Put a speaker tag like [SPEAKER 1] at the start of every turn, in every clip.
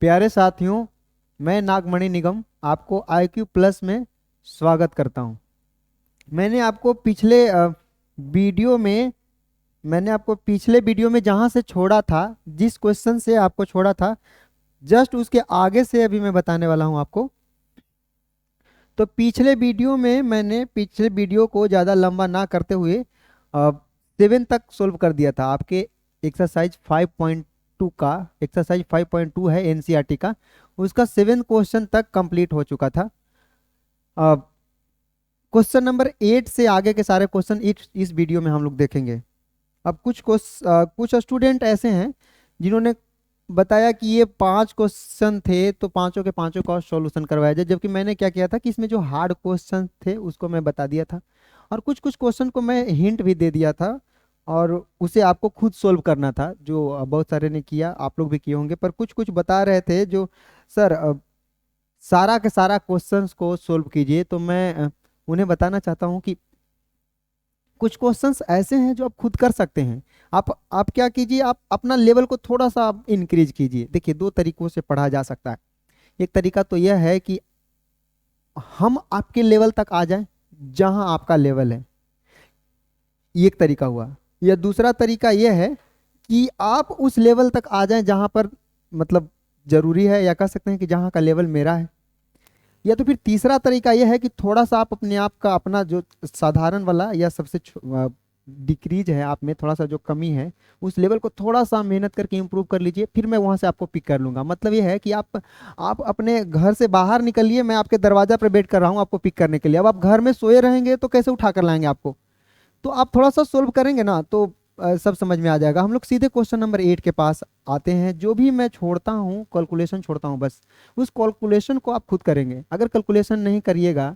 [SPEAKER 1] प्यारे साथियों, मैं नागमणि निगम आपको IQ प्लस में स्वागत करता हूं। मैंने आपको वीडियो में पिछले वीडियो में जहां से छोड़ा था, जिस क्वेश्चन से आपको छोड़ा था, जस्ट उसके आगे से अभी मैं बताने वाला हूं आपको। तो पिछले वीडियो में मैंने पिछले वीडियो को ज़्यादा लंबा ना करते हुए 7 तक सोल्व कर दिया था। आपके एक्सरसाइज 5.2 का, एक्सरसाइज 5.2 है एनसीईआरटी का, उसका 7 क्वेश्चन तक कंप्लीट हो चुका था। क्वेश्चन नंबर 8 से आगे के सारे क्वेश्चन इस वीडियो में हम लोग देखेंगे। अब कुछ स्टूडेंट ऐसे हैं जिन्होंने बताया कि ये 5 क्वेश्चन थे तो पांचों के पांचों का सॉल्यूशन करवाया जाए, जबकि मैंने क्या किया था कि इसमें जो हार्ड क्वेश्चन थे उसको मैं बता दिया था और कुछ कुछ क्वेश्चन को मैं हिंट भी दे दिया था और उसे आपको खुद सोल्व करना था, जो बहुत सारे ने किया, आप लोग भी किए होंगे। पर कुछ कुछ बता रहे थे जो सर सारा के सारा क्वेश्चंस को सोल्व कीजिए, तो मैं उन्हें बताना चाहता हूँ कि कुछ क्वेश्चंस ऐसे हैं जो आप खुद कर सकते हैं। आप क्या कीजिए, आप अपना लेवल को थोड़ा सा आप इंक्रीज कीजिए। देखिए, दो तरीकों से पढ़ा जा सकता है। एक तरीका तो यह है कि हम आपके लेवल तक आ जाएं जहां आपका लेवल है, ये एक तरीका हुआ। या दूसरा तरीका यह है कि आप उस लेवल तक आ जाएं जहां पर मतलब जरूरी है, या कह सकते हैं कि जहां का लेवल मेरा है। या तो फिर तीसरा तरीका यह है कि थोड़ा सा आप अपने आप का, अपना जो साधारण वाला या सबसे डिक्रीज है आप में, थोड़ा सा जो कमी है, उस लेवल को थोड़ा सा मेहनत करके इंप्रूव कर लीजिए। फिर मैं वहां से आपको पिक कर लूंगा। मतलब यह है कि आप अपने घर से बाहर निकलिए, मैं आपके दरवाजा पर वेट कर रहा हूँ आपको पिक करने के लिए। अब आप घर में सोए रहेंगे तो कैसे उठा कर लाएंगे आपको? तो आप थोड़ा सा सोल्व करेंगे ना तो सब समझ में आ जाएगा। हम लोग सीधे क्वेश्चन नंबर 8 के पास आते हैं। जो भी मैं छोड़ता हूँ, कैलकुलेशन छोड़ता हूँ, बस उस कैलकुलेशन को आप खुद करेंगे। अगर कैलकुलेशन नहीं करिएगा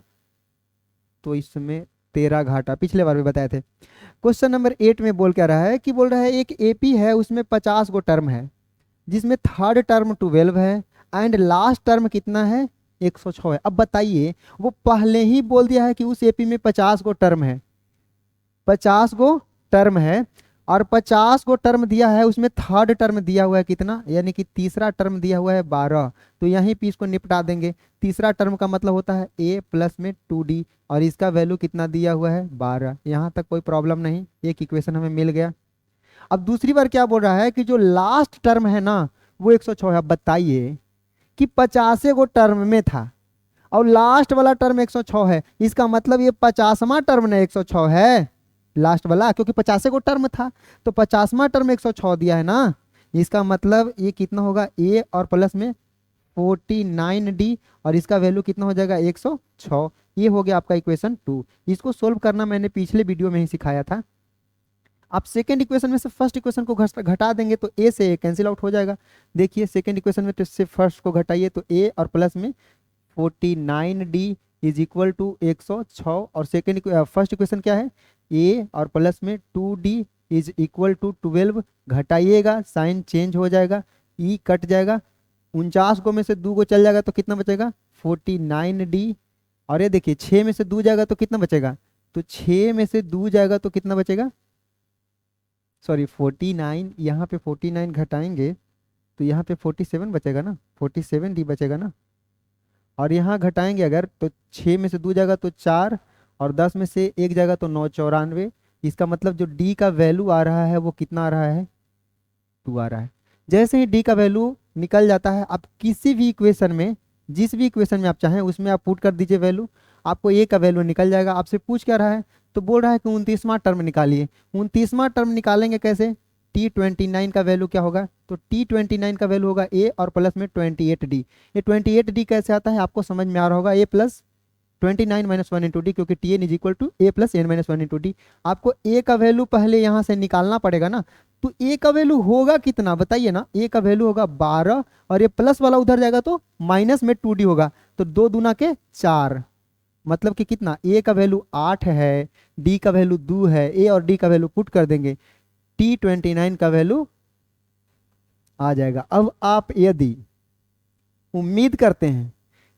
[SPEAKER 1] तो इसमें तेरा घाटा, पिछले बार भी बताए थे। क्वेश्चन नंबर 8 में बोल क्या रहा है कि बोल रहा है एक एपी है, उसमें 50 गो टर्म है, जिसमें थर्ड टर्म 12 है एंड लास्ट टर्म कितना है? 106 है। अब बताइए, वो पहले ही बोल दिया है कि उस एपी में 50 गो टर्म है, 50 गो टर्म है, और 50 गो टर्म दिया है, उसमें थर्ड टर्म दिया हुआ है कितना, यानी कि तीसरा टर्म दिया हुआ है 12। तो यहीं पे इसको निपटा देंगे। तीसरा टर्म का मतलब होता है a प्लस में 2d, और इसका वैल्यू कितना दिया हुआ है? 12। यहाँ तक कोई प्रॉब्लम नहीं, एक इक्वेशन हमें मिल गया। अब दूसरी बार क्या बोल रहा है कि जो लास्ट टर्म है ना वो 106 है। अब बताइए कि 50 गो टर्म में था और लास्ट वाला टर्म 106 है, इसका मतलब ये 50वां टर्म ना 106 है लास्ट वाला, क्योंकि 50 को टर्म था तो 50वां टर्म 106 दिया है ना। इसका मतलब ये कितना होगा? ए और प्लस में 49d, और इसका वैल्यू कितना हो जाएगा? 106। ये हो गया आपका इक्वेशन 2। इसको सोल्व करना मैंने पिछले वीडियो में ही सिखाया था। आप सेकेंड इक्वेशन में से फर्स्ट इक्वेशन को घटा देंगे तो ए से ए कैंसिल आउट हो जाएगा। देखिए, सेकेंड इक्वेशन में तो से फर्स्ट को घटाइए तो ए और प्लस में 49d इज इक्वल टू 106, और सेकेंड फर्स्ट इक्वेशन क्या है? ए और प्लस में 2d इज इक्वल टू 12। घटाइएगा, साइन चेंज हो जाएगा, ई कट जाएगा, 49 को में से 2 को चल जाएगा तो कितना बचेगा? 49d। और ये देखिए, 6 में से 2 जाएगा तो कितना बचेगा? तो 6 में से 2 जाएगा तो कितना बचेगा? सॉरी, 49, यहाँ पे 49 घटाएंगे तो यहाँ पे 47 बचेगा ना, 47d बचेगा ना। और यहाँ घटाएंगे अगर तो 6 में से 2 जाएगा तो 4, और 10 में से 1 जाएगा तो 9, 94। इसका मतलब जो डी का वैल्यू आ रहा है वो कितना आ रहा है? 2 आ रहा है। जैसे ही डी का वैल्यू निकल जाता है, आप किसी भी इक्वेशन में, जिस भी इक्वेशन में आप चाहें उसमें आप पुट कर दीजिए वैल्यू, आपको ए का वैल्यू निकल जाएगा। आपसे पूछ क्या रहा है? तो बोल रहा है कि 29वां टर्म निकालिए। 29वां टर्म निकालेंगे कैसे? T29 का वैल्यू क्या होगा? तो T29 का वैल्यू होगा ए और प्लस में 28d। ये 28d कैसे आता है आपको समझ में आ रहा होगा, A plus 29 minus 1 into D, क्योंकि T N is equal to A plus N minus 1 into D. आपको ए का वैल्यू पहले यहाँ से निकालना पड़ेगा ना। तो ए का वैल्यू होगा कितना बताइए ना? ए का वैल्यू होगा 12, और ये प्लस वाला उधर जाएगा तो माइनस में 2d होगा, तो 2 दूना के 4, मतलब कि कितना? ए का वैल्यू 8 है, डी का वैल्यू 2 है, ए और डी का वैल्यू पुट कर देंगे, T29 का वैल्यू आ जाएगा। अब आप यदि उम्मीद करते हैं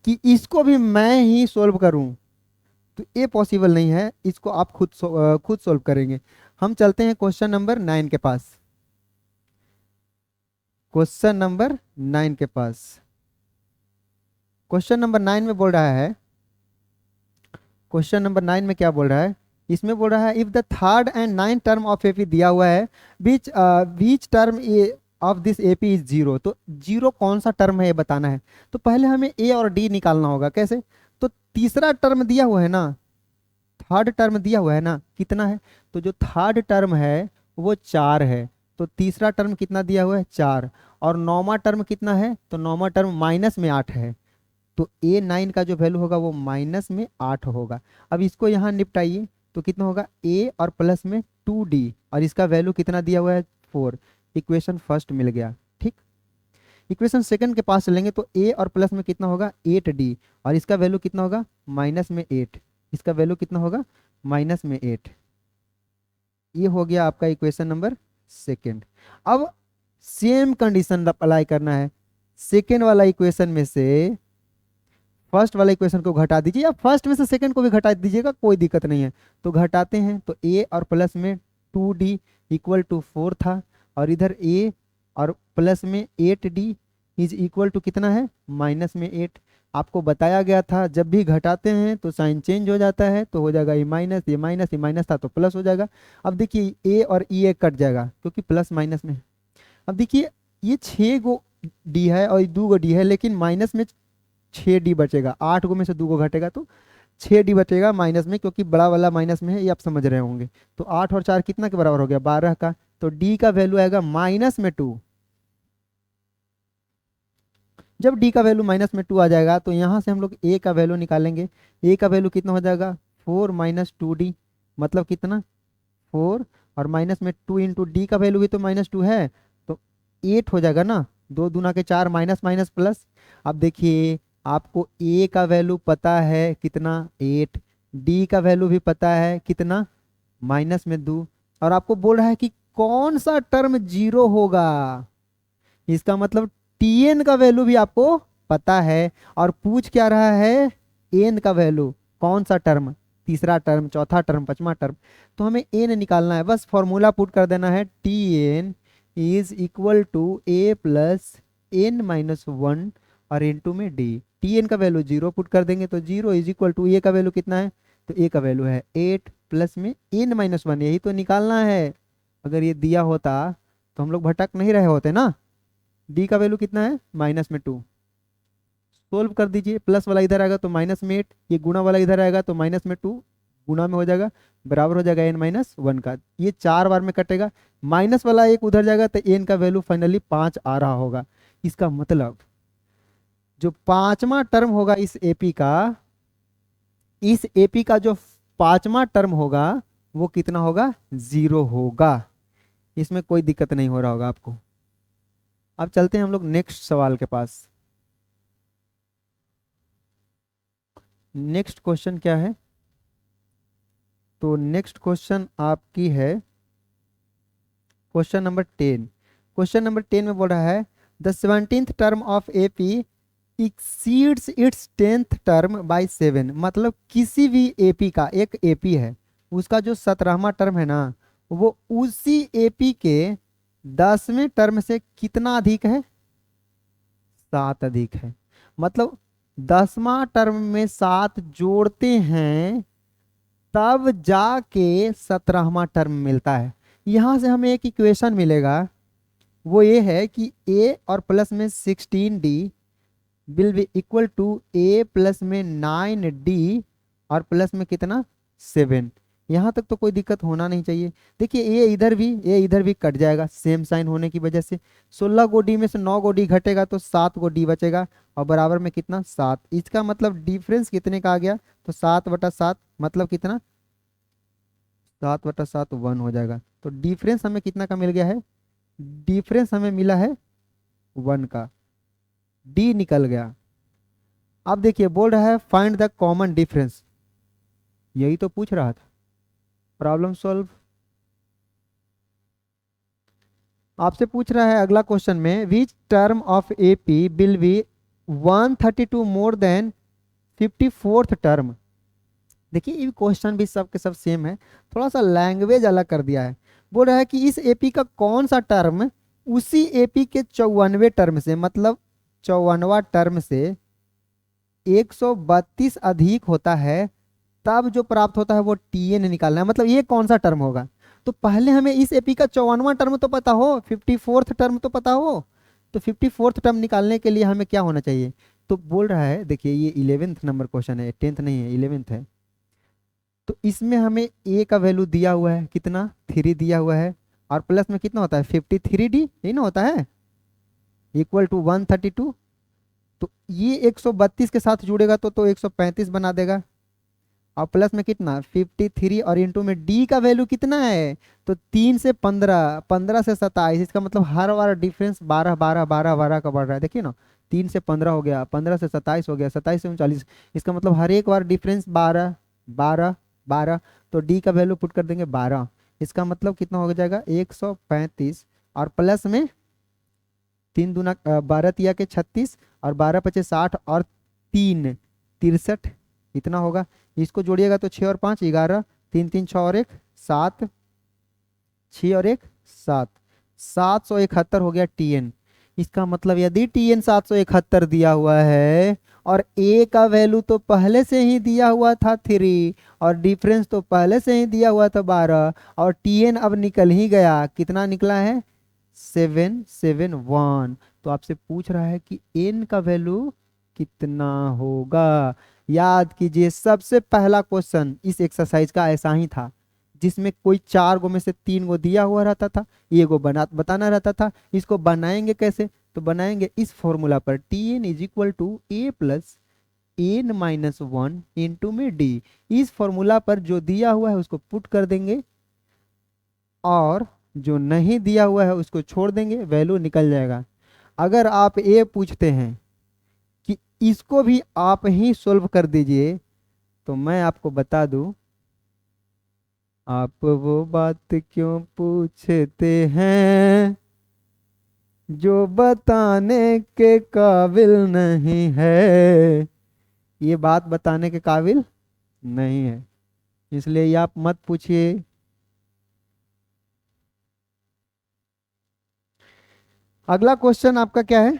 [SPEAKER 1] कि इसको भी मैं ही सोल्व करूं तो ये पॉसिबल नहीं है, इसको आप खुद सोल्व करेंगे। हम चलते हैं क्वेश्चन नंबर 9 के पास। क्वेश्चन नंबर 9 के पास। क्वेश्चन नंबर 9 में बोल रहा है, क्वेश्चन नंबर 9 में क्या बोल रहा है, इसमें बोल रहा है if the third and ninth term of AP दिया हुआ है, बीच term of this AP is zero, तो जीरो कौन सा टर्म है ये बताना है। तो पहले हमें ए और डी निकालना होगा। कैसे? तो तीसरा टर्म दिया हुआ है ना, थर्ड टर्म दिया हुआ है ना, कितना है, तो जो थर्ड टर्म है वो 4 है, तो तीसरा टर्म कितना दिया हुआ है 4, और नौवां टर्म कितना है, तो नौवां टर्म माइनस में 8 है, तो A9 का जो वैल्यू होगा वो माइनस में 8 होगा। अब इसको यहाँ निपटाइए तो कितना होगा, A और प्लस में 2D, और इसका वैल्यू कितना दिया हुआ है 4। इक्वेशन फर्स्ट मिल गया। ठीक, इक्वेशन सेकंड के पास चलेंगे तो A और प्लस में कितना होगा 8D, और इसका वैल्यू कितना होगा माइनस में 8, इसका वैल्यू कितना होगा माइनस में 8। ये हो गया आपका इक्वेशन नंबर सेकंड। अब सेम कंडीशन अप्लाई करना है, सेकेंड वाला इक्वेशन में से फर्स्ट वाला इक्वेशन को घटा दीजिए, या फर्स्ट में से सेकंड को भी घटा दीजिएगा, कोई दिक्कत नहीं है। तो घटाते हैं तो A और प्लस में 2D इक्वल टू 4 था, और इधर A और प्लस में 8D इज इक्वल टू कितना है माइनस में 8। आपको बताया गया था जब भी घटाते हैं तो साइन चेंज हो जाता है, तो हो जाएगा ये माइनस, ये माइनस, ये माइनस था तो प्लस हो जाएगा। अब देखिए A और E कट जाएगा क्योंकि प्लस माइनस में है। अब देखिए ये 6 गो डी है और 2 गो डी है, लेकिन माइनस में 6D बचेगा, 8 गो में से 2 गो घटेगा तो 6D बचेगा माइनस में, क्योंकि बड़ा वाला माइनस में है, ये आप समझ रहे होंगे। तो 8 और 4 कितना के बराबर हो गया 12 का, तो D का वैल्यू आएगा माइनस में 2। जब D का वैल्यू माइनस में 2 आ जाएगा तो यहाँ से हम लोग A का वैल्यू निकालेंगे। A का वैल्यू कितना हो जाएगा 4 माइनस 2D, मतलब कितना 4, और माइनस में 2 इंटू डी का वैल्यू भी तो माइनस 2 है, तो 8 हो जाएगा ना, 2 दूना के 4, माइनस माइनस प्लस। अब देखिए आपको A का वैल्यू पता है कितना 8, D का वैल्यू भी पता है कितना माइनस में 2, और आपको बोल रहा है कि कौन सा टर्म जीरो होगा। इसका मतलब Tn का वैल्यू भी आपको पता है, और पूछ क्या रहा है n का वैल्यू, कौन सा टर्म, तीसरा टर्म, चौथा टर्म, पांचवा टर्म। तो हमें n निकालना है, बस फॉर्मूला पुट कर देना है, Tn is equal to a plus n minus 1 और इंटू में d। Tn का वैल्यू 0 पुट कर देंगे तो 0 इज इक्वल टू a का वैल्यू कितना है, तो a का वैल्यू है 8 प्लस में n माइनस 1, यही तो निकालना है। अगर ये दिया होता तो हम लोग भटक नहीं रहे होते ना। d का वैल्यू कितना है माइनस में 2, सोल्व कर दीजिए, प्लस वाला इधर आएगा तो माइनस में 8, ये गुणा वाला इधर आएगा तो माइनस में 2, गुणा में हो जाएगा, बराबर हो जाएगा n माइनस 1 का। ये 4 बार में कटेगा, माइनस वाला एक उधर जाएगा तो n का वैल्यू फाइनली 5 आ रहा होगा। इसका मतलब जो पांचवा टर्म होगा इस एपी का, इस एपी का जो पांचवा टर्म होगा वो कितना होगा 0 होगा। इसमें कोई दिक्कत नहीं हो रहा होगा आपको। अब चलते हैं हम लोग नेक्स्ट सवाल के पास। नेक्स्ट क्वेश्चन क्या है, तो नेक्स्ट क्वेश्चन आपकी है क्वेश्चन नंबर 10। क्वेश्चन नंबर 10 में बोल रहा है the 17th term of AP exceeds its 10th term by 7, मतलब किसी भी एपी का, एक एपी है उसका जो 17वां टर्म है ना, वो उसी एपी के 10वें टर्म से कितना अधिक है, 7 अधिक है। मतलब 10वां टर्म में 7 जोड़ते हैं तब जाके 17वां टर्म मिलता है। यहां से हमें एक इक्वेशन मिलेगा, वो ये है कि a और प्लस में 16d will be equal to a plus में 9d और प्लस में कितना 7। यहाँ तक तो कोई दिक्कत होना नहीं चाहिए। देखिए a इधर भी कट जाएगा सेम साइन होने की वजह से। 16 गो डी में से 9 गो डी घटेगा तो 7 गो डी बचेगा, और बराबर में कितना 7। इसका मतलब डिफरेंस कितने का आ गया, तो 7/7 मतलब कितना 7/7 1 हो जाएगा। तो डिफरेंस हमें कितना का मिल गया है, डिफरेंस हमें मिला है 1 का, डी निकल गया। अब देखिए बोल रहा है फाइंड द कॉमन डिफरेंस, यही तो पूछ रहा था। प्रॉब्लम सॉल्व आपसे पूछ रहा है अगला क्वेश्चन में, which term of AP will be 132 more than 54th term. देखिए ये क्वेश्चन भी सब के सब सेम है, थोड़ा सा लैंग्वेज अलग कर दिया है। बोल रहा है कि इस एपी का कौन सा टर्म उसी एपी के 54वें टर्म से, मतलब 54वां टर्म से 132 अधिक होता है, तब जो प्राप्त होता है वो टीएन निकालना है। मतलब ये कौन सा टर्म होगा? तो पहले हमें इस एपी का 54वां टर्म तो पता हो, 54th टर्म तो पता हो। तो 54th टर्म निकालने के लिए हमें क्या होना चाहिए? तो बोल रहा है, देखिए ये 11th नंबर क्वेश्चन है, 10th नहीं है, 11th है। तो इसमें हमें ए का वैल्यू दिया हुआ है कितना, 3 दिया हुआ है, और प्लस में कितना होता है 53D, यही ना होता है, इक्वल टू 132। तो ये 132 के साथ जुड़ेगा तो 135 बना देगा, और प्लस में कितना 53, और इंटू में डी का वैल्यू कितना है, तो 3 से 15, 15 से 27। इसका मतलब हर बार डिफरेंस 12 12 12 12 का बढ़ रहा है, देखिए ना, 3 से 15 हो गया, 15 से 27 हो गया, 27 से 39। इसका मतलब हर एक बार डिफरेंस 12 12 12। तो डी का वैल्यू पुट कर देंगे 12। इसका मतलब कितना हो जाएगा 135, और प्लस में 3 दूना 12 तिया के 36, और 12 पचे 60, और 3 63, इतना होगा। इसको जोड़िएगा तो 6 और 5 11, 3 3 6 और 1 7, 6 और 1 7, 771 हो गया टीएन। इसका मतलब यदि टीएन 771 दिया हुआ है, और ए का वैल्यू तो पहले से ही दिया हुआ था 3, और डिफरेंस तो पहले से ही दिया हुआ था 12, और टीएन अब निकल ही गया, कितना निकला है 771। तो आपसे पूछ रहा है कि एन का वैल्यू कितना होगा। याद कीजिए, सबसे पहला क्वेश्चन इस एक्सरसाइज का ऐसा ही था, जिसमें कोई 4 गो में से 3 गो दिया हुआ रहता था, ये गो बताना रहता था। इसको बनाएंगे कैसे? तो बनाएंगे इस फॉर्मूला पर, T N is equal to A plus N minus 1 into में डी। इस फॉर्मूला पर जो दिया हुआ है उसको पुट कर देंगे, और जो नहीं दिया हुआ है उसको छोड़ देंगे, वैल्यू निकल जाएगा। अगर आप ये पूछते हैं कि इसको भी आप ही सोल्व कर दीजिए, तो मैं आपको बता दूं, आप वो बात क्यों पूछते हैं जो बताने के काबिल नहीं है। ये बात बताने के काबिल नहीं है, इसलिए ये आप मत पूछिए। अगला क्वेश्चन आपका क्या है?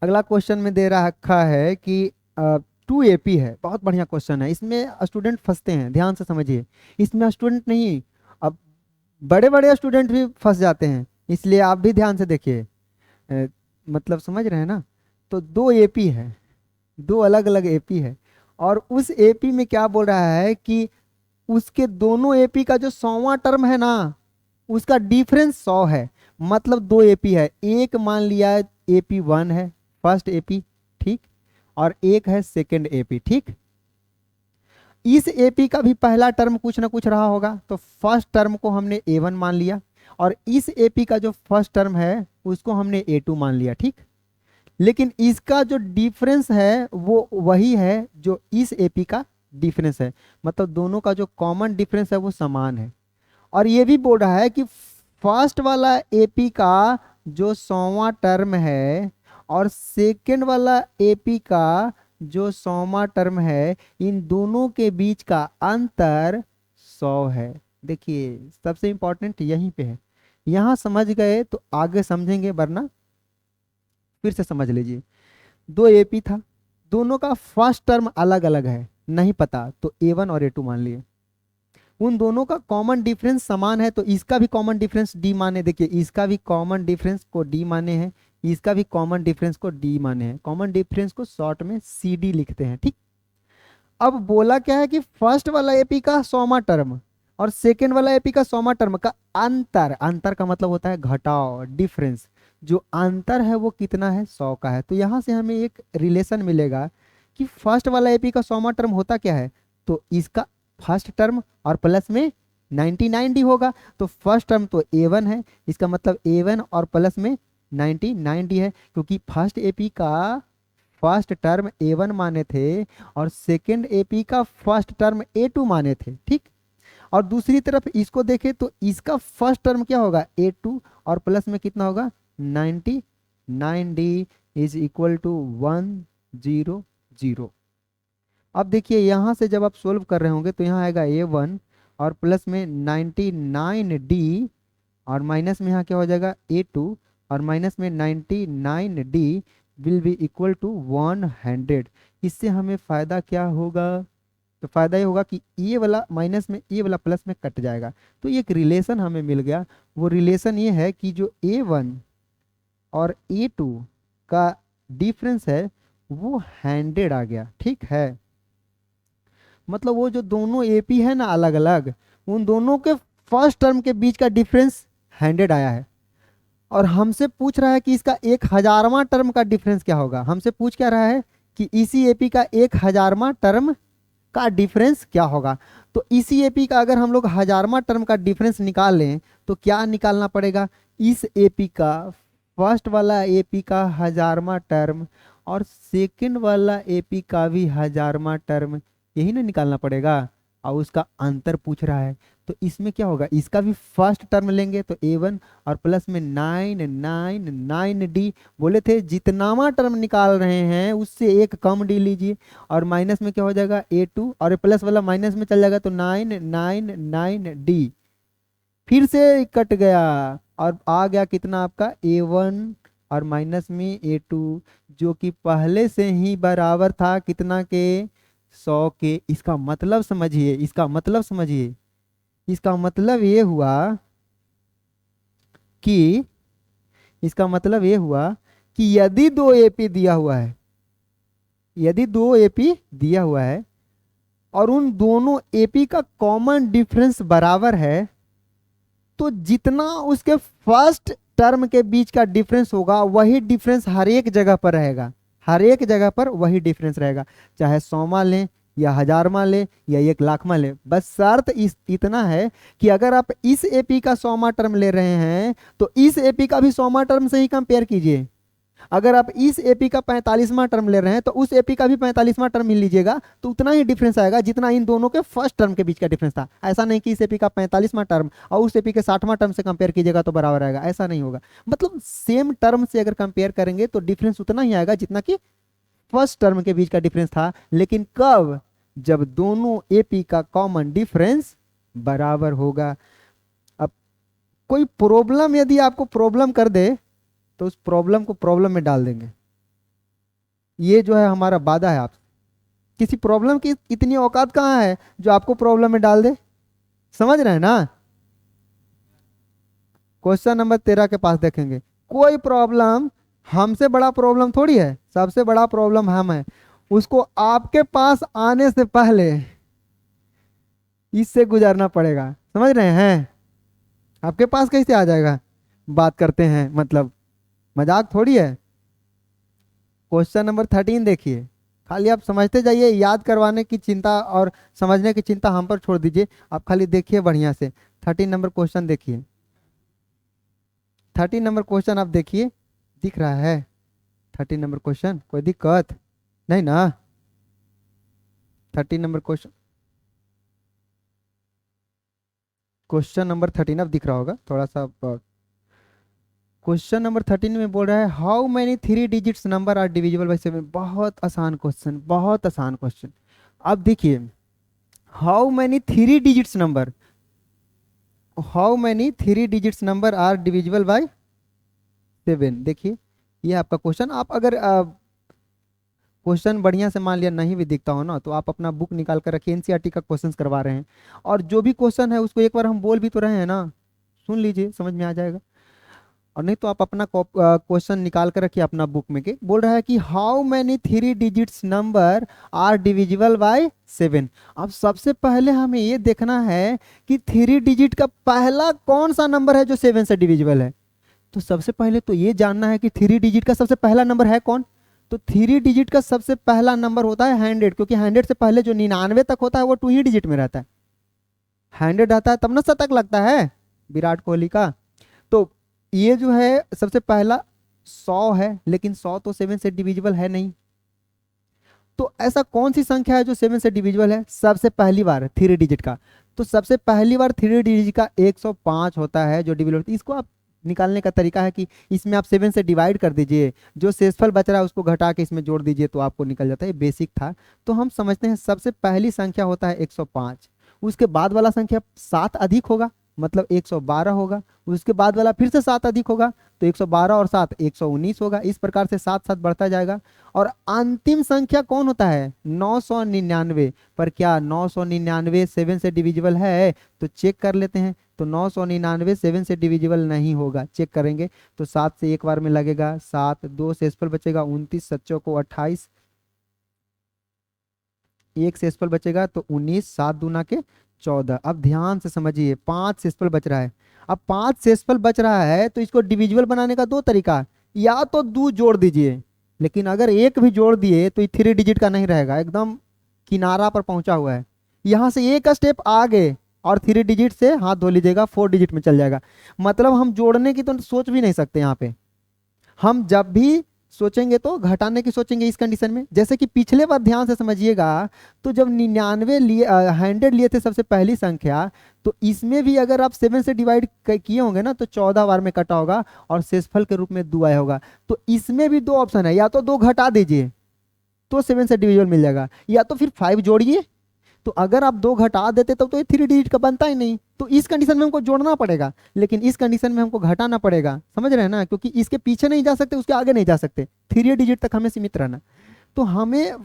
[SPEAKER 1] अगला क्वेश्चन में दे रखा है कि 2 AP है, बहुत बढ़िया क्वेश्चन है। इसमें स्टूडेंट फंसते हैं, ध्यान से समझिए। इसमें स्टूडेंट नहीं, अब बड़े बड़े स्टूडेंट भी फंस जाते हैं, इसलिए आप भी ध्यान से देखिए। मतलब समझ रहे हैं ना? तो 2 AP है, 2 अलग अलग एपी है, और उस एपी में क्या बोल रहा है कि उसके दोनों एपी का जो 100वां टर्म है ना, उसका डिफरेंस 100 है। मतलब 2 AP है, एक मान लिया AP1 है, फर्स्ट एपी, ठीक, और एक है सेकंड एपी, ठीक। इस एपी का भी पहला टर्म कुछ ना कुछ रहा होगा, तो फर्स्ट टर्म को हमने A1 मान लिया, और इस एपी का जो फर्स्ट टर्म है उसको हमने A2 मान लिया, ठीक। लेकिन इसका जो डिफरेंस है वो वही है जो इस एपी का डिफरेंस है, मतलब दोनों का जो कॉमन डिफरेंस है वो समान है। और ये भी बोल रहा है कि फर्स्ट वाला एपी का जो 100वां टर्म है, और सेकंड वाला एपी का जो 100वां टर्म है, इन दोनों के बीच का अंतर 100 है। देखिए सबसे इंपॉर्टेंट यहीं पे है, यहाँ समझ गए तो आगे समझेंगे, वरना फिर से समझ लीजिए। 2 AP था, दोनों का फर्स्ट टर्म अलग अलग है, नहीं पता तो A1 और A2 मान लिए। उन दोनों का कॉमन डिफरेंस समान है, तो इसका भी कॉमन डिफरेंस D माने। देखिए इसका भी कॉमन डिफरेंस को D माने हैं, इसका भी कॉमन डिफरेंस को D माने हैं। कॉमन डिफरेंस को शॉर्ट में CD लिखते हैं, ठीक। अब बोला क्या है कि फर्स्ट वाला एपी का 100वां टर्म और सेकेंड वाला एपी का 100वां टर्म का अंतर, अंतर का मतलब होता है घटाव, डिफरेंस। जो अंतर है वो कितना है, 100 का है। तो यहां से हमें एक रिलेशन मिलेगा कि फर्स्ट वाला एपी का 100वां टर्म होता क्या है, तो इसका फर्स्ट टर्म और प्लस में 99D होगा। तो फर्स्ट टर्म तो A1 है, इसका मतलब A1 और प्लस में 99D है, क्योंकि फर्स्ट एपी का फर्स्ट टर्म A1 माने थे, और सेकेंड एपी का फर्स्ट टर्म A2 माने थे, ठीक। और दूसरी तरफ इसको देखें तो इसका फर्स्ट टर्म क्या होगा, A2, और प्लस में कितना होगा 99D इज इक्वल टू 100। अब देखिए यहाँ से जब आप सोल्व कर रहे होंगे तो यहाँ आएगा A1 और प्लस में 99D और माइनस में यहाँ क्या हो जाएगा A2, और माइनस में 99D will be equal to 100। इससे हमें फ़ायदा क्या होगा? तो फ़ायदा ये होगा कि ये वाला माइनस में ये वाला प्लस में कट जाएगा। तो ये एक रिलेशन हमें मिल गया। वो रिलेशन ये है कि जो A1 और A2 का डिफरेंस है वो 100 आ गया। ठीक है, मतलब वो जो दोनों AP है ना अलग अलग, उन दोनों के फर्स्ट टर्म के बीच का डिफरेंस 100 आया है। और हमसे पूछ रहा है कि इसका 1000वां टर्म का डिफरेंस क्या होगा। हमसे पूछ क्या रहा है कि इसी AP का 1000वां टर्म का डिफरेंस क्या होगा। तो इसी AP का अगर हम लोग 1000वां टर्म का डिफरेंस निकाल लें तो क्या निकालना पड़ेगा? इस AP का फर्स्ट वाला AP का 1000वां टर्म और सेकंड वाला AP का भी 1000वां टर्म, यही ना निकालना पड़ेगा। और उसका अंतर पूछ रहा है, तो इसमें क्या होगा? इसका भी फर्स्ट टर्म लेंगे तो A1 और प्लस में 999D। बोले थे जितनावा टर्म निकाल रहे हैं उससे एक कम D लीजिए, और माइनस में क्या हो जाएगा A2, और प्लस वाला माइनस में चल जाएगा तो 999D। फिर से कट गया और आ गया कितना आपका A1 और माइनस में A2, जो कि पहले से ही बराबर था कितना के? 100 के। इसका मतलब समझिए, इसका मतलब समझिए, इसका मतलब ये हुआ कि इसका मतलब ये हुआ कि यदि दो AP दिया हुआ है, यदि दो AP दिया हुआ है और उन दोनों AP का कॉमन डिफरेंस बराबर है, तो जितना उसके फर्स्ट टर्म के बीच का डिफरेंस होगा वही डिफरेंस हर एक जगह पर रहेगा। हर एक जगह पर वही डिफरेंस रहेगा, चाहे 100वां लें या 1000वां लें या 1,00,000वां लें। बस शर्त इतना है कि अगर आप इस AP का 100वां टर्म ले रहे हैं तो इस AP का भी 100वां टर्म से ही कंपेयर कीजिए। अगर आप इस AP का 45वां टर्म ले रहे हैं तो उस AP का भी 45वां टर्म ही लीजिएगा, तो उतना ही डिफरेंस आएगा जितना इन दोनों के फर्स्ट टर्म के बीच का डिफरेंस था। ऐसा नहीं कि इस AP का 45वां टर्म और उस AP के 60वां टर्म से कंपेयर कीजिएगा तो बराबर आएगा, ऐसा नहीं होगा। मतलब सेम टर्म से अगर कंपेयर करेंगे तो डिफरेंस उतना ही आएगा जितना कि फर्स्ट टर्म के बीच का डिफरेंस था। लेकिन कब? जब दोनों AP का कॉमन डिफरेंस बराबर होगा। अब कोई प्रॉब्लम यदि आपको प्रॉब्लम कर दे तो उस प्रॉब्लम को प्रॉब्लम में डाल देंगे। ये जो है हमारा वादा है आपसे। किसी प्रॉब्लम की इतनी औकात कहाँ है जो आपको प्रॉब्लम में डाल दे? समझ रहे हैं ना? क्वेश्चन नंबर 13 के पास देखेंगे। कोई प्रॉब्लम हमसे बड़ा प्रॉब्लम थोड़ी है, सबसे बड़ा प्रॉब्लम हम है। उसको आपके पास आने से पहले इससे गुजरना पड़ेगा। समझ रहे हैं? आपके पास कैसे आ जाएगा? बात करते हैं, मतलब मजाक थोड़ी है। क्वेश्चन नंबर 13 देखिए। खाली आप समझते जाइए, याद करवाने की चिंता और समझने की चिंता हम पर छोड़ दीजिए। आप खाली देखिए बढ़िया से। 13 नंबर क्वेश्चन देखिए। 13 नंबर क्वेश्चन आप देखिए, दिख रहा है? 13 नंबर क्वेश्चन कोई दिक्कत नहीं ना? 13 नंबर क्वेश्चन, क्वेश्चन नंबर 13 अब दिख रहा होगा थोड़ा सा। क्वेश्चन नंबर 13 में बोल रहा है how many 3 digits number are divisible by 7। बहुत आसान क्वेश्चन, बहुत आसान क्वेश्चन। अब देखिए, how many 3 digits number, how many 3 digits number are divisible by 7। देखिए ये आपका क्वेश्चन। आप अगर क्वेश्चन बढ़िया से मान लिया नहीं भी दिखता हो ना, तो आप अपना बुक निकाल कर रखिए। NCERT का क्वेश्चन करवा रहे हैं, और जो भी क्वेश्चन है उसको एक बार हम बोल भी तो रहे हैं ना, सुन लीजिए, समझ में आ जाएगा। और नहीं तो आप अपना क्वेश्चन निकाल कर रखिए अपना बुक में के। बोल रहा है कि how many 3 digits number are divisible by 7। अब सबसे पहले हमें ये देखना है कि 3 डिजिट का पहला कौन सा नंबर है जो 7 से डिविजिबल है। तो सबसे पहले तो ये जानना है कि 3 डिजिट का सबसे पहला नंबर है कौन। तो 3 डिजिट का सबसे पहला नंबर होता है 100, क्योंकि 100 से पहले जो 99 तक होता है वो 2 ही डिजिट में रहता है। 100 आता है तब ना शतक लगता है विराट कोहली का। तो ये जो है सबसे पहला 100 है, लेकिन 100 तो 7 से डिविजिबल है नहीं। तो ऐसा कौन सी संख्या है जो 7 से डिविजिबल है सबसे पहली बार 3 डिजिट का? तो सबसे पहली बार 3 डिजिट का 105 होता है जो डिविजिबल। इसको आप निकालने का तरीका है कि इसमें आप 7 से डिवाइड कर दीजिए, जो शेषफल बच रहा है उसको घटा के इसमें जोड़ दीजिए तो आपको निकल जाता है। बेसिक था। तो हम समझते हैं सबसे पहली संख्या होता है 105, उसके बाद वाला संख्या 7 अधिक होगा, मतलब 112 होगा। उसके बाद वाला फिर से 7 अधिक होगा, तो 112 और 7 119 होगा। इस प्रकार से साथ साथ बढ़ता जाएगा। और अंतिम संख्या कौन होता है? 999। पर क्या 999 7 से डिविजिबल है? तो चेक कर लेते हैं। तो 999 7 से डिविजिबल नहीं होगा, चेक करेंगे। तो 7 से एक बार में लगेगा 7, 2 शेषफल बचेगा 29, 7 को 28, एक शेषफल बचेगा तो 19, 7 दूना के 14। अब ध्यान से समझिए, 5 शेषफल बच रहा है। अब 5 शेषफल बच रहा है तो इसको डिविजिबल बनाने का दो तरीका है। या तो 2 जोड़ दीजिए, लेकिन अगर एक भी जोड़ दिए तो ये 3 डिजिट का नहीं रहेगा, एकदम किनारा पर पहुंचा हुआ है। यहां से एक स्टेप आगे और 3 डिजिट से हाथ धो लीजिएगा, 4 डिजिट में चल जाएगा। मतलब हम जोड़ने की तो सोच भी नहीं सकते यहाँ पे। हम जब भी सोचेंगे तो घटाने की सोचेंगे इस कंडीशन में। जैसे कि पिछले बार ध्यान से समझिएगा, तो जब 99 लिए 100 लिए थे सबसे पहली संख्या, तो इसमें भी अगर आप 7 से डिवाइड किए होंगे ना, तो 14 बार में कटा होगा और शेषफल के रूप में 2 आया होगा। तो इसमें भी दो ऑप्शन है, या तो 2 घटा दीजिए तो 7 से डिविजिबल मिल जाएगा, या तो फिर 5 जोड़िए। तो अगर आप 2 घटा देते तब तो ये 3 डिजिट का बनता ही नहीं। तो इस कंडीशन में हमको जोड़ना पड़ेगा, लेकिन इस कंडीशन में हमको घटाना पड़ेगा। समझ रहे हैं ना? क्योंकि इसके पीछे नहीं जा सकते, उसके आगे नहीं जा सकते, 3 डिजिट तक हमें सीमित रहना। तो हमें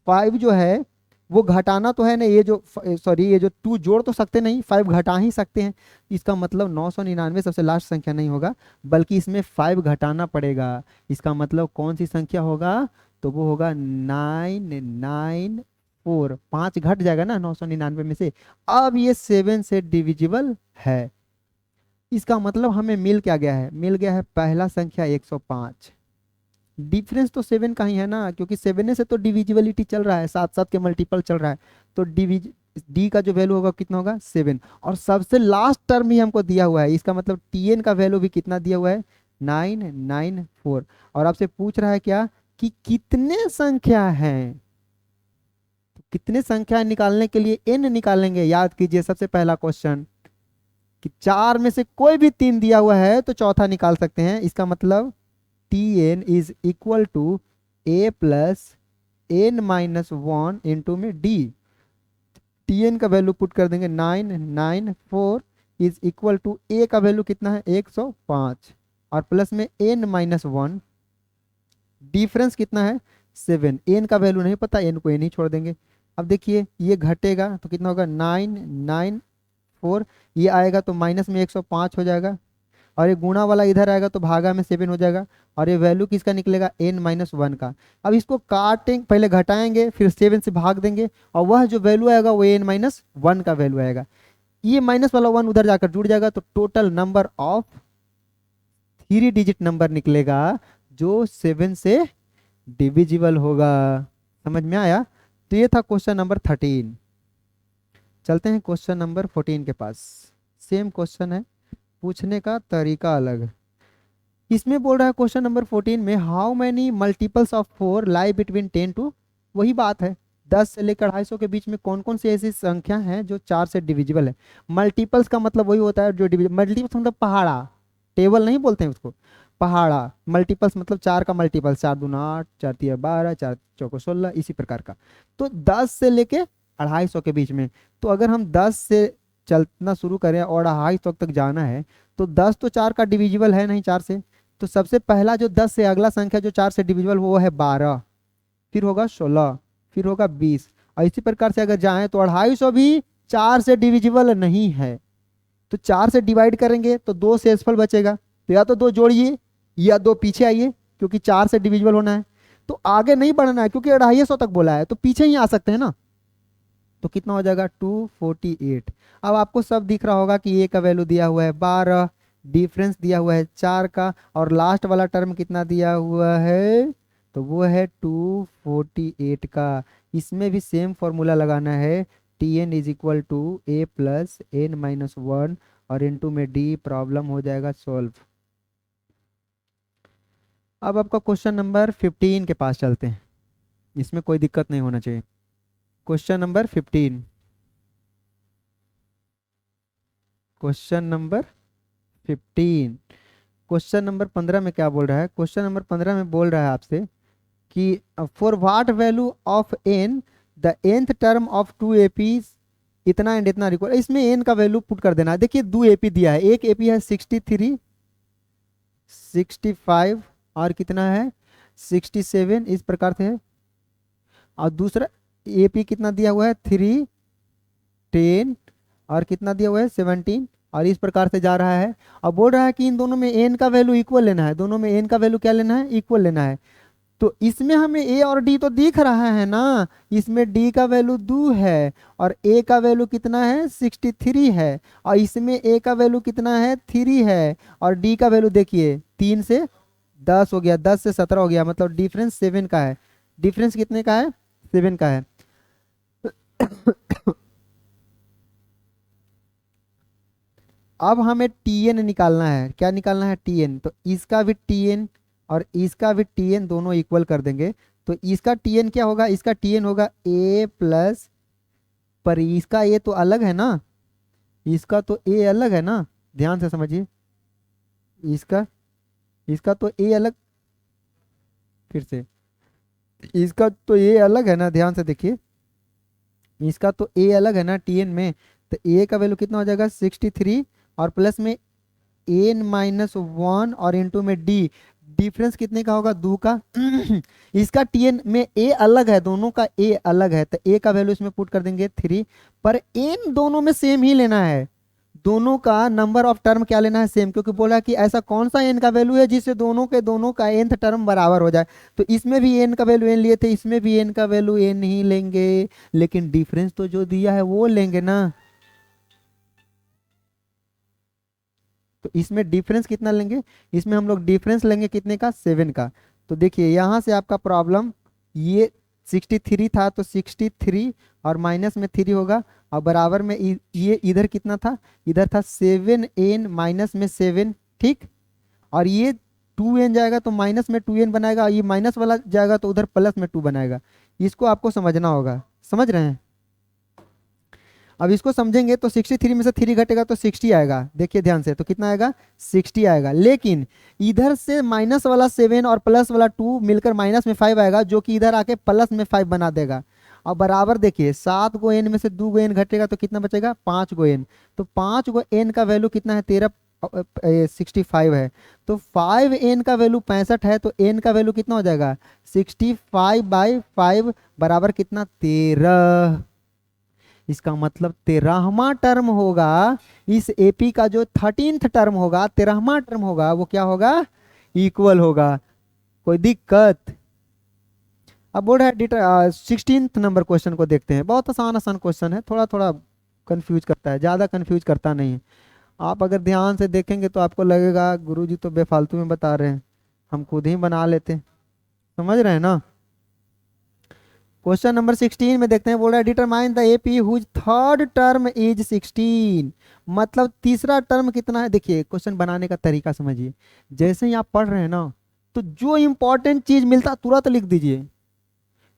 [SPEAKER 1] 5 जो है वो घटाना तो है ना, ये जो सॉरी ये जो 2 जोड़ तो सकते नहीं, 5 घटा ही सकते हैं। इसका मतलब 999 सबसे लास्ट संख्या नहीं होगा, बल्कि इसमें 5 घटाना पड़ेगा। इसका मतलब कौन सी संख्या होगा? तो वो होगा 994। 5 घट जाएगा ना 999 में से। अब ये 7 से डिविजिबल है। इसका मतलब हमें मिल क्या गया है? मिल गया है पहला संख्या 105। डिफरेंस तो 7 का ही है ना, क्योंकि 7 से तो डिविजिबिलिटी चल रहा है, साथ साथ के मल्टीपल चल रहा है। तो डी का जो वैल्यू होगा कितना होगा? 7। और सबसे लास्ट टर्म ही हमको दिया हुआ है, इसका मतलब टीएन का वैल्यू भी कितना दिया हुआ है? 994। और आपसे पूछ रहा है क्या कि कितने संख्या हैं। कितने संख्या निकालने के लिए एन निकालेंगे। याद कीजिए सबसे पहला क्वेश्चन कि 4 में से कोई भी 3 दिया हुआ है तो चौथा निकाल सकते हैं। इसका मतलब T N is equal to A plus N minus 1 into में डी। टी एन का वैल्यू पुट कर देंगे 994 इज इक्वल टू ए का वैल्यू कितना है? 105 और प्लस में एन माइनस 1, डिफरेंस कितना है? 7। एन का वैल्यू नहीं पता, एन को एन ही छोड़ देंगे। अब देखिए ये घटेगा तो कितना होगा? 994। ये आएगा तो माइनस में 105 हो जाएगा, और ये गुणा वाला इधर आएगा तो भागा में 7 हो जाएगा। और ये वैल्यू किसका निकलेगा? n माइनस 1 का। अब इसको काटेंगे, पहले घटाएंगे फिर 7 से भाग देंगे, और वह जो वैल्यू आएगा वो n माइनस 1 का वैल्यू आएगा। ये माइनस वाला 1 उधर जाकर जुड़ जाएगा, तो total number of 3 digit number निकलेगा जो 7 से डिविजिबल होगा। समझ में आया? तो ये था क्वेश्चन नंबर 13। चलते हैं क्वेश्चन नंबर 14 के पास। सेम क्वेश्चन है, पूछने का तरीका अलग। इसमें बोल रहा है क्वेश्चन नंबर 14 में, how many multiples of 4 lie between 10 two. वही बात है, 10 से लेकर 250 के बीच में कौन कौन सी ऐसी संख्या हैं जो 4 से डिविजिबल है। मल्टीपल्स का मतलब वही होता है जो डिविजिबल, मल्टीपल्स मतलब पहाड़ा, टेबल नहीं बोलते हैं उसको, पहाड़ा। मल्टीपल्स मतलब 4 का मल्टीपल, 4 दूना 8, 4 तिया 12, 4 चौको 16, इसी प्रकार का। तो 10 से लेके 250 के बीच में, तो अगर हम 10 से चलना शुरू करें और 250 तक जाना है, तो 10 तो 4 का डिविजिबल है नहीं 4 से। तो सबसे पहला जो 10 से अगला संख्या जो 4 से डिविजिबल वो है 12, फिर होगा 16, फिर होगा 20, और इसी प्रकार से अगर जाएं तो 250 भी 4 से डिविजिबल नहीं है। तो 4 से डिवाइड करेंगे तो 2 शेषफल बचेगा, तो या तो 2 जोड़िए या 2 पीछे आइए, क्योंकि 4 से डिविजिबल होना है। तो आगे नहीं बढ़ना है क्योंकि 250 तक बोला है, तो पीछे ही आ सकते हैं ना। तो कितना हो जाएगा? 248। अब आपको सब दिख रहा होगा कि ए का वैल्यू दिया हुआ है 12, डिफरेंस दिया हुआ है 4 का, और लास्ट वाला टर्म कितना दिया हुआ है? तो वो है 248 का। इसमें भी सेम फॉर्मूला लगाना है, T N is equal to A plus N minus 1 और इनटू में डी। प्रॉब्लम हो जाएगा सॉल्व। अब आपका क्वेश्चन नंबर 15 के पास चलते हैं, इसमें कोई दिक्कत नहीं होना चाहिए। Question number 15, question number 15। Question number 15 में क्या बोल रहा है? क्वेश्चन नंबर 15 में बोल रहा है आपसे कि for what value of N the nth term of 2 APs इतना एंड इतना रिक्वायर, इसमें एन का वैल्यू पुट कर देना है। देखिए दो एपी दिया है, एक एपी है 63, 65 और कितना है 67, इस प्रकार से है। और दूसरा एपी कितना दिया हुआ है 3, 10 और कितना दिया हुआ है 17, और इस प्रकार से जा रहा है। अब बोल रहा है कि इन दोनों में एन का वैल्यू इक्वल लेना है, दोनों में एन का वैल्यू क्या लेना है, इक्वल लेना है। तो इसमें हमें ए और डी तो दिख रहा है ना, इसमें डी का वैल्यू 2 है और ए का वैल्यू कितना है 63 है, और इसमें ए का वैल्यू कितना है 3 है, और डी का वैल्यू देखिए 3 से 10 हो गया, 10 से 17 हो गया, मतलब डिफरेंस 7 का है। डिफरेंस कितने का है 7 का है। अब हमें टीएन निकालना है, क्या निकालना है टीएन, तो इसका भी टीएन और इसका भी टीएन दोनों इक्वल कर देंगे। तो इसका टीएन क्या होगा, इसका टीएन होगा ए प्लस, पर इसका ए तो अलग है ना, इसका तो ए अलग है ना, ध्यान से समझिए, इसका इसका तो ए अलग, फिर से इसका तो ए अलग है ना, ध्यान से देखिए, इसका तो ए अलग है ना टीएन में। तो ए का वैल्यू कितना हो जाएगा 63 और प्लस में एन माइनस 1 और इंटू में डी, डिफरेंस कितने का होगा 2 का। इसका टीएन में ए अलग है, दोनों का ए अलग है, तो ए का वैल्यू इसमें पुट कर देंगे 3, पर एन दोनों में सेम ही लेना है, दोनों का नंबर ऑफ टर्म क्या लेना है सेम, क्योंकि बोला कि ऐसा कौन सा एन का वैल्यू है जिससे दोनों का nth टर्म बराबर हो जाए। तो इसमें भी एन का वैल्यू एन लिए थे, इसमें भी एन का वैल्यू एन ही लेंगे, लेकिन डिफरेंस तो जो दिया है वो लेंगे ना। तो इसमें डिफरेंस कितना लेंगे, इसमें हम लोग डिफरेंस लेंगे कितने का 7 का। तो देखिए यहाँ से आपका प्रॉब्लम, ये 63 था तो 63 और माइनस में 3 होगा, और बराबर में ये इधर कितना था, इधर था 7n माइनस में 7, ठीक, और ये 2n जाएगा तो माइनस में 2n बनाएगा, ये माइनस वाला जाएगा तो उधर प्लस में 2 बनाएगा। इसको आपको समझना होगा, समझ रहे हैं। अब इसको समझेंगे तो 63 में से 3 घटेगा तो 60 आएगा, देखिए ध्यान से, तो कितना आएगा 60 आएगा, लेकिन इधर से माइनस वाला 7 और प्लस वाला 2 मिलकर माइनस में 5 आएगा, जो कि इधर आके प्लस में 5 बना देगा। और बराबर देखिए 7 गो एन में से 2 गो एन घटेगा तो कितना बचेगा 5 गो एन, तो 5 गो एन का वैल्यू कितना है 13, 65 है, तो 5n का वैल्यू 65 है, तो n का वैल्यू कितना हो जाएगा 65/5 बराबर कितना 13। इसका मतलब 13वां टर्म होगा, इस एपी का जो 13th टर्म होगा 13वां टर्म होगा वो क्या होगा इक्वल होगा। कोई दिक्कत। अब बोर्ड है 16th नंबर क्वेश्चन को देखते हैं, बहुत आसान आसान क्वेश्चन है, थोड़ा थोड़ा कंफ्यूज करता है, ज़्यादा कंफ्यूज करता नहीं है। आप अगर ध्यान से देखेंगे तो आपको लगेगा गुरुजी तो बेफालतू में बता रहे हैं, हम खुद ही बना लेते हैं, समझ रहे हैं ना। क्वेश्चन नंबर 16 में देखते हैं, बोल रहा है determine the AP whose third term is 16, मतलब तीसरा टर्म कितना है। देखिए क्वेश्चन बनाने का तरीका समझिए, जैसे ही आप पढ़ रहे हैं ना तो जो इंपॉर्टेंट चीज मिलता तुरंत लिख दीजिए।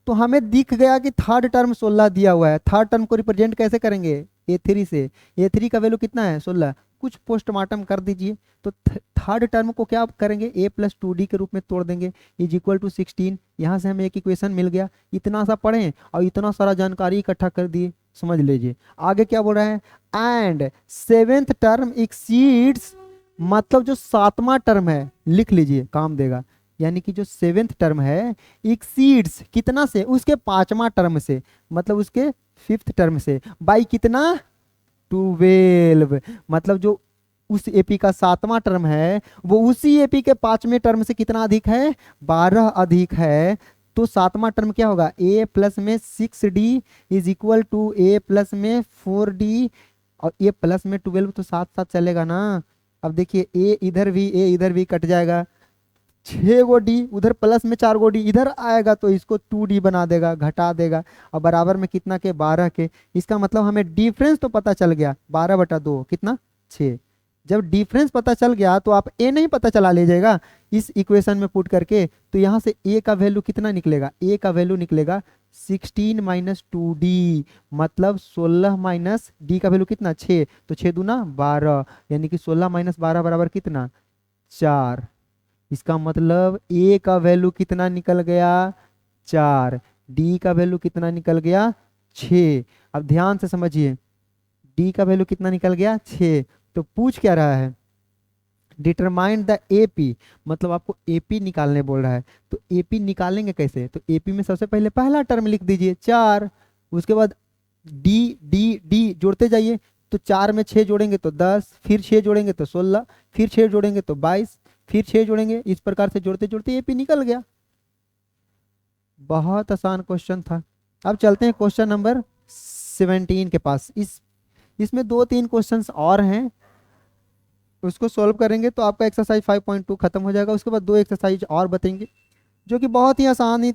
[SPEAKER 1] तो हमें दिख गया कि थर्ड टर्म 16 दिया हुआ है, थर्ड टर्म को रिप्रेजेंट कैसे करेंगे ए3 से, ए3 का वैल्यू कितना है 16, कुछ पोस्टमार्टम कर दीजिए। तो थर्ड टर्म को क्या करेंगे a प्लस 2d के रूप में तोड़ देंगे, इज इक्वल टू 16। यहाँ से हमें एक इक्वेशन मिल गया, इतना सा पढ़ें और इतना सारा जानकारी इकट्ठा कर दिए, समझ लीजिए। आगे क्या बोल रहा है, एंड सेवेंथ टर्म एक्सीड्स, मतलब जो 7वां टर्म है लिख लीजिए काम देगा, यानी कि जो 7th टर्म है एक्सीड्स कितना से, उसके 5वां टर्म से, मतलब उसके 5th टर्म से, बाई कितना 12, मतलब जो उस एपी का 7वां टर्म है वो उसी एपी के 5वें टर्म से कितना अधिक है 12 अधिक है। तो 7वां टर्म क्या होगा a प्लस में 6d is equal to a plus में 4d, और a प्लस में 12 तो साथ साथ चलेगा ना। अब देखिए a इधर भी कट जाएगा, 6 गो डी उधर प्लस में 4 गो डी इधर आएगा तो इसको 2d बना देगा, घटा देगा, और बराबर में कितना के 12 के। इसका मतलब हमें डिफरेंस तो पता चल गया 12/2 कितना 6। जब डिफरेंस पता चल गया तो आप ए नहीं पता चला लीजिएगा इस इक्वेशन में पुट करके, तो यहाँ से ए का वैल्यू कितना निकलेगा, ए का वैल्यू निकलेगा 16 माइनस 2d, मतलब 16 माइनस डी का वैल्यू कितना 6, तो 6 दूना 12, यानी कि 16 माइनस 12 बराबर कितना 4। इसका मतलब ए का वैल्यू कितना निकल गया 4, डी का वैल्यू कितना निकल गया 6। अब ध्यान से समझिए, डी का वैल्यू कितना निकल गया 6। तो पूछ क्या रहा है, डिटरमाइन द एपी, मतलब आपको एपी निकालने बोल रहा है। तो एपी निकालेंगे कैसे, तो एपी में सबसे पहले पहला टर्म लिख दीजिए 4, उसके बाद डी डी डी जोड़ते जाइए। तो 4 में 6 जोड़ेंगे तो 10, फिर 6 जोड़ेंगे तो 16, फिर 6 जोड़ेंगे तो 22, फिर 6 जोड़ेंगे, इस प्रकार से जोड़ते जोड़ते एपी निकल गया। बहुत आसान क्वेश्चन था। अब चलते हैं क्वेश्चन नंबर 17 के पास। इसमें 2-3 क्वेश्चंस और हैं, उसको सॉल्व करेंगे तो आपका एक्सरसाइज 5.2 खत्म हो जाएगा। उसके बाद 2 एक्सरसाइज और बताएंगे जो कि बहुत ही आसान